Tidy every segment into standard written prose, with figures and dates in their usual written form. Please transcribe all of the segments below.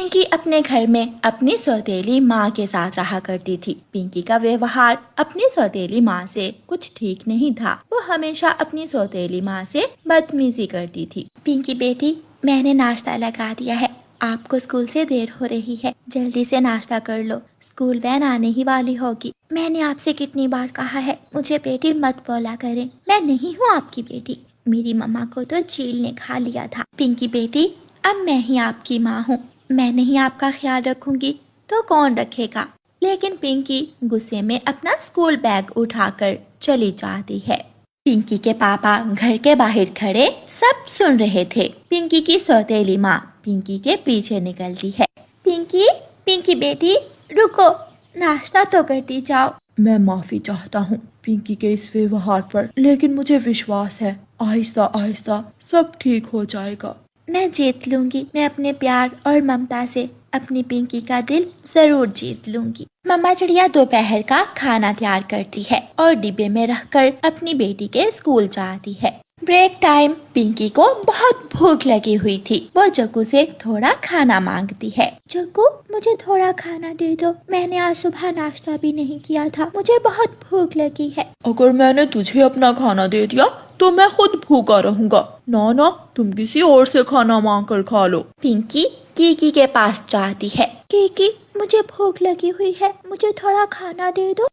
पिंकी अपने घर में अपनी सौतेली माँ के साथ रहा करती थी। पिंकी का व्यवहार अपनी सौतेली माँ से कुछ ठीक नहीं था। वो हमेशा अपनी सौतेली माँ से बदतमीजी करती थी। पिंकी बेटी, मैंने नाश्ता लगा दिया है, आपको स्कूल से देर हो रही है, जल्दी से नाश्ता कर लो, स्कूल वैन आने ही वाली होगी। मैंने आपसे कितनी बार कहा है मुझे बेटी मत बोला करें, मैं नहीं हूँ आपकी बेटी, मेरी मम्मा को तो चील ने खा लिया था। पिंकी बेटी, अब मैं ही आपकी माँ हूँ, मैं नहीं आपका ख्याल रखूंगी तो कौन रखेगा। लेकिन पिंकी गुस्से में अपना स्कूल बैग उठाकर चली जाती है। पिंकी के पापा घर के बाहर खड़े सब सुन रहे थे। पिंकी की सौतेली माँ पिंकी के पीछे निकलती है। पिंकी, पिंकी बेटी रुको, नाश्ता तो करती जाओ। मैं माफी चाहता हूँ पिंकी के इस व्यवहार पर, लेकिन मुझे विश्वास है आहिस्ता आहिस्ता सब ठीक हो जाएगा। मैं जीत लूंगी, मैं अपने प्यार और ममता से अपनी पिंकी का दिल जरूर जीत लूंगी। मम्मा चिड़िया दोपहर का खाना तैयार करती है और डिब्बे में रखकर अपनी बेटी के स्कूल जाती है। Break time. पिंकी को बहुत भूख लगी हुई थी। वो जग्गू से थोड़ा खाना मांगती है। जग्गू, मुझे थोड़ा खाना दे दो, मैंने आज सुबह नाश्ता भी नहीं किया था, मुझे बहुत भूख लगी है। अगर मैंने तुझे अपना खाना दे दिया तो मैं खुद भूखा रहूंगा। ना ना, तुम किसी और से खाना मांग कर खा लो। पिंकी कीकी के पास जाती है। कीकी, मुझे भूख लगी हुई है, मुझे थोड़ा खाना दे दो।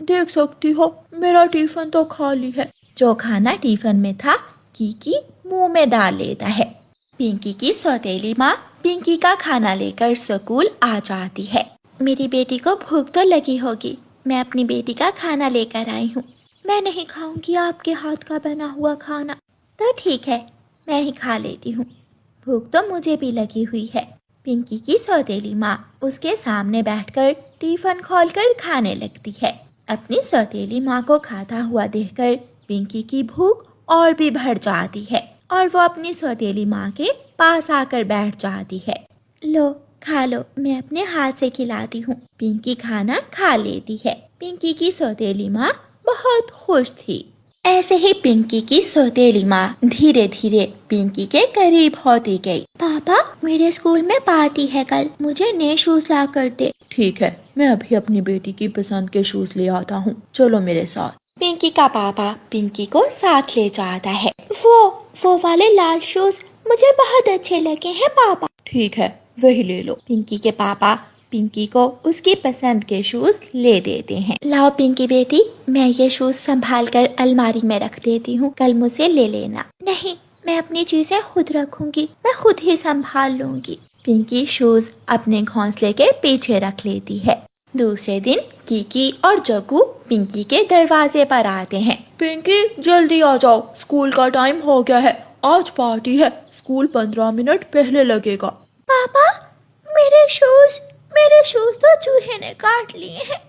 देख सकती हो मेरा टिफिन तो खाली है। जो खाना टिफिन में था कीकी मुंह में डाल लेता है। पिंकी की सौतेली माँ पिंकी का खाना लेकर स्कूल आ जाती है। मेरी बेटी को भूख तो लगी होगी, मैं अपनी बेटी का खाना लेकर आई हूँ। मैं नहीं खाऊंगी आपके हाथ का बना हुआ खाना। तो ठीक है, मैं ही खा लेती हूँ, भूख तो मुझे भी लगी हुई है। पिंकी की सौतेली माँ उसके सामने बैठकर टिफिन खोलकर खाने लगती है। अपनी सौतेली माँ को खाता हुआ देखकर पिंकी की भूख और भी बढ़ जाती है और वो अपनी सौतेली माँ के पास आकर बैठ जाती है। लो खा लो, मैं अपने हाथ से खिलाती हूँ। पिंकी खाना खा लेती है। पिंकी की सौतेली माँ बहुत खुश थी। ऐसे ही पिंकी की सौतेली माँ धीरे धीरे पिंकी के करीब होती गई। पापा, मेरे स्कूल में पार्टी है कल, मुझे नए शूज ला कर दे। ठीक है, मैं अभी अपनी बेटी की पसंद के शूज ले आता हूँ, चलो मेरे साथ। पिंकी का पापा पिंकी को साथ ले जाता है। वो वाले लाल शूज मुझे बहुत अच्छे लगे हैं पापा। ठीक है, वही ले लो। पिंकी के पापा पिंकी को उसकी पसंद के शूज ले देते हैं। लाओ पिंकी बेटी, मैं ये शूज संभाल कर अलमारी में रख देती हूँ, कल मुझसे ले लेना। नहीं, मैं अपनी चीजें खुद रखूंगी, मैं खुद ही संभाल लूंगी। पिंकी शूज अपने घोंसले के पीछे रख लेती है। दूसरे दिन कीकी और जग्गू पिंकी के दरवाजे पर आते हैं। पिंकी, जल्दी आ जाओ, स्कूल का टाइम हो गया है, आज पार्टी है, स्कूल 15 मिनट पहले लगेगा। पापा, मेरे शूज तो चूहे ने काट लिए हैं।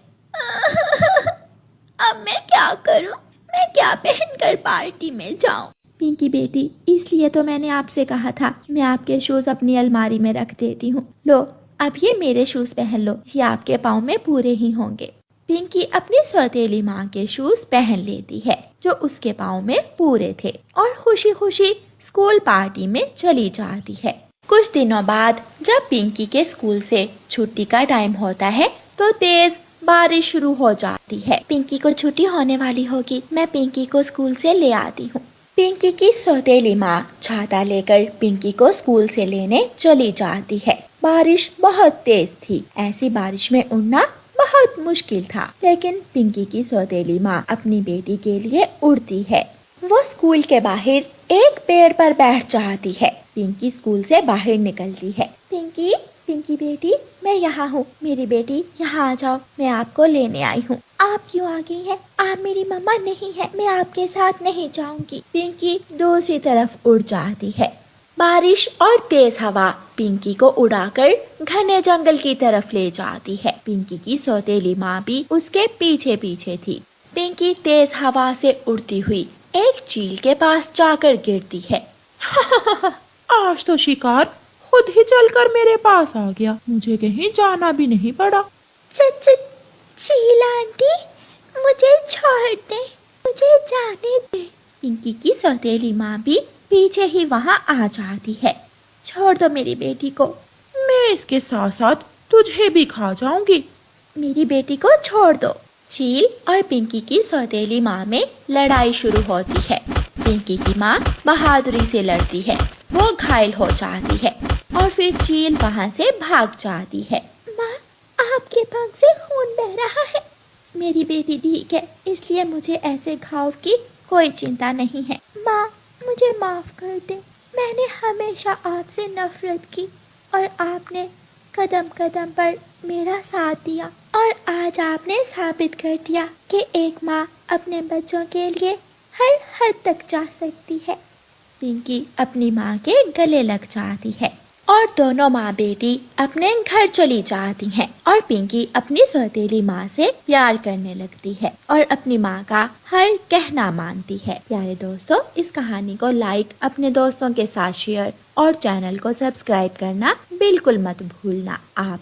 अब मैं क्या करूं? मैं क्या पहनकर पार्टी में जाऊं? पिंकी बेटी, इसलिए तो मैंने आपसे कहा था मैं आपके शूज अपनी अलमारी में रख देती हूँ। लो, अब ये मेरे शूज पहन लो, ये आपके पाँव में पूरे ही होंगे। पिंकी अपनी सौतेली माँ के शूज पहन लेती है जो उसके पाँव में पूरे थे और खुशी खुशी स्कूल पार्टी में चली जाती है। कुछ दिनों बाद जब पिंकी के स्कूल से छुट्टी का टाइम होता है तो तेज बारिश शुरू हो जाती है। पिंकी को छुट्टी होने वाली होगी, मैं पिंकी को स्कूल से ले आती हूँ। पिंकी की सौतेली माँ छाता लेकर पिंकी को स्कूल से लेने चली जाती है। बारिश बहुत तेज थी, ऐसी बारिश में उड़ना बहुत मुश्किल था, लेकिन पिंकी की सौतेली माँ अपनी बेटी के लिए उड़ती है। वो स्कूल के बाहर एक पेड़ पर बैठ जाती है। पिंकी स्कूल से बाहर निकलती है। पिंकी, पिंकी बेटी, मैं यहाँ हूँ, मेरी बेटी यहाँ आ जाओ, मैं आपको लेने आई हूँ। आप क्यों आ गई हैं? आप मेरी मम्मा नहीं है, मैं आपके साथ नहीं जाऊंगी। पिंकी दूसरी तरफ उड़ जाती है। बारिश और तेज हवा पिंकी को उड़ाकर घने जंगल की तरफ ले जाती है। पिंकी की सौतेली माँ भी उसके पीछे पीछे थी। पिंकी तेज हवा से उड़ती हुई एक चील के पास जाकर गिरती है। आज तो शिकार खुद ही चलकर मेरे पास आ गया, मुझे कहीं जाना भी नहीं पड़ा। चील आंटी, मुझे छोड़ दे, मुझे जाने दे। पिंकी की सौतेली माँ भी पीछे ही वहाँ आ जाती है। छोड़ दो मेरी बेटी को, मैं इसके साथ साथ तुझे भी खा जाऊंगी। मेरी बेटी को छोड़ दो। चील और पिंकी की सौतेली माँ में लड़ाई शुरू होती है। पिंकी की माँ बहादुरी से लड़ती है, वो घायल हो जाती है और फिर चील वहाँ से भाग जाती है। माँ, आपके पंख से खून बह रहा है। मेरी बेटी ठीक है, इसलिए मुझे ऐसे घाव की कोई चिंता नहीं है। माँ, मुझे माफ कर दे। मैंने हमेशा आपसे नफरत की और आपने कदम कदम पर मेरा साथ दिया और आज आपने साबित कर दिया कि एक माँ अपने बच्चों के लिए हर हद तक जा सकती है। पिंकी अपनी माँ के गले लग जाती है और दोनों माँ बेटी अपने घर चली जाती हैं और पिंकी अपनी सौतेली माँ से प्यार करने लगती है और अपनी माँ का हर कहना मानती है। प्यारे दोस्तों, इस कहानी को लाइक, अपने दोस्तों के साथ शेयर और चैनल को सब्सक्राइब करना बिल्कुल मत भूलना। आप